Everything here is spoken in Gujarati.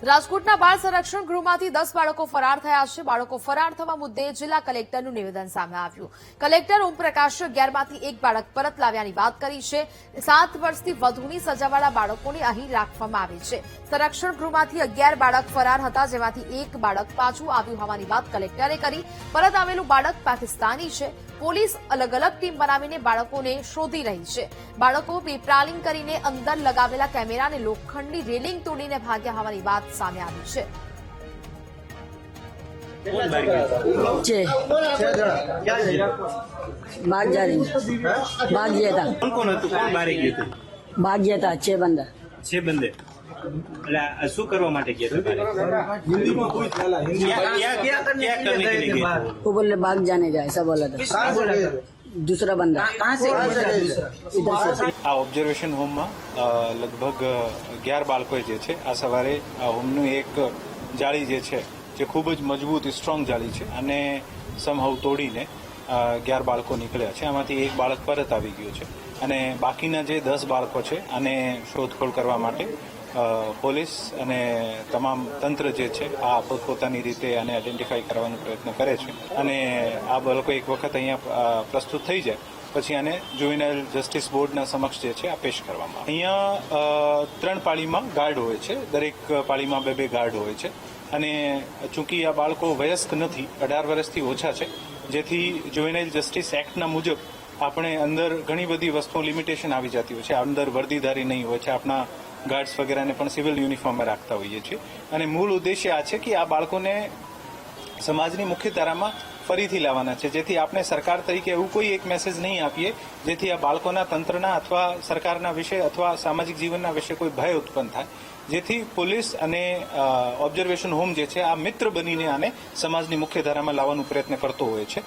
રાજકોટના બાળ સંરક્ષણ ગૃહમાંથી 10 બાળકો ફરાર થયા છે. બાળકો ફરાર થવા મુદ્દે જિલ્લા કલેક્ટરનું નિવેદન સામે આવ્યું. કલેક્ટર ઓમપ્રકાશ અગિયારમાંથી એક બાળક પરત લાવ્યાની વાત કરી છે. 7 વર્ષથી વધુની સજાવાળા બાળકોને અહીં રાખવામાં આવે છે. સંરક્ષણ ગૃહમાંથી 11 બાળક ફરાર હતા, જેમાંથી એક બાળક પાછું આવ્યું હોવાની વાત કલેક્ટરે કરી. પરત આવેલું બાળક પાકિસ્તાની છે. પોલીસ અલગ અલગ ટીમ બનાવીને બાળકોને શોધી રહી છે. બાળકો પેપરાલિંગ કરીને અંદર લગાવેલા કેમેરાને લોખંડની રેલિંગ તોડીને ભાગ્યા હોવાની વાત સામે આવી છે. भाग जा रही भाग गया था कौन कौन હતું કોણ બારે ગયું હતું भाग गया था 6 बंदा 6 બંદે એટલે આ શું કરવા માટે ગયા હતા હિન્દીમાં કોઈ ચાલા क्या करने के लिए गए वो बोले भाग जाने का ऐसा बोला था दूसरा बंदा कहाँ से इधर से આ ઓબ્ઝર્વેશન હોમમાં લગભગ 11 બાળકો જે છે આ સવારે આ હોમનું એક જાળી જે છે જે ખૂબ જ મજબૂત સ્ટ્રોંગ જાળી છે અને સમહાવ તોડીને 11 બાળકો નીકળ્યા છે. આમાંથી એક બાળક પરત આવી ગયું છે અને બાકીના જે 10 બાળકો છે આને શોધખોળ કરવા માટે પોલીસ અને તમામ તંત્ર જે છે આ પોતપોતાની રીતે આને આઈડેન્ટિફાઈ કરવાનો પ્રયત્ન કરે છે અને આ બાળકો એક વખત અહીંયા પ્રસ્તુત થઈ જાય પછી આને જુવેનાઇલ જસ્ટિસ બોર્ડના સમક્ષ જે છે આ પેશ કરવામાં આવે. અહીંયા 3 પાળીમાં ગાર્ડ હોય છે, દરેક પાળીમાં 2 ગાર્ડ હોય છે અને ચૂંકી આ બાળકો વયસ્ક નથી, 18 વર્ષથી ઓછા છે, જેથી જુવેનાઇલ જસ્ટિસ એક્ટના મુજબ આપણે અંદર ઘણી બધી વસ્તુઓ લિમિટેશન આવી જતી હોય છે. અંદર વર્દીધારી નહીં હોય છે, આપણા ગાર્ડ્સ વગેરેને પણ સિવિલ યુનિફોર્મમાં રાખતા હોઈએ છીએ અને મૂળ ઉદ્દેશ્ય આ છે કે આ બાળકોને સમાજની મુખ્ય ધારામાં ફરીથી લાવવાના છે, જેથી આપણે સરકાર તરીકે એવું કોઈ એક મેસેજ નહીં આપીએ જેથી આ બાળકોના તંત્રના અથવા સરકારના વિશે અથવા સામાજિક જીવનના વિશે કોઈ ભય ઉત્પન્ન થાય, જેથી પોલીસ અને ઓબ્ઝર્વેશન હોમ જે છે આ મિત્ર બનીને આને સમાજની મુખ્ય ધારામાં લાવવાનો પ્રયત્ન કરતો હોય છે.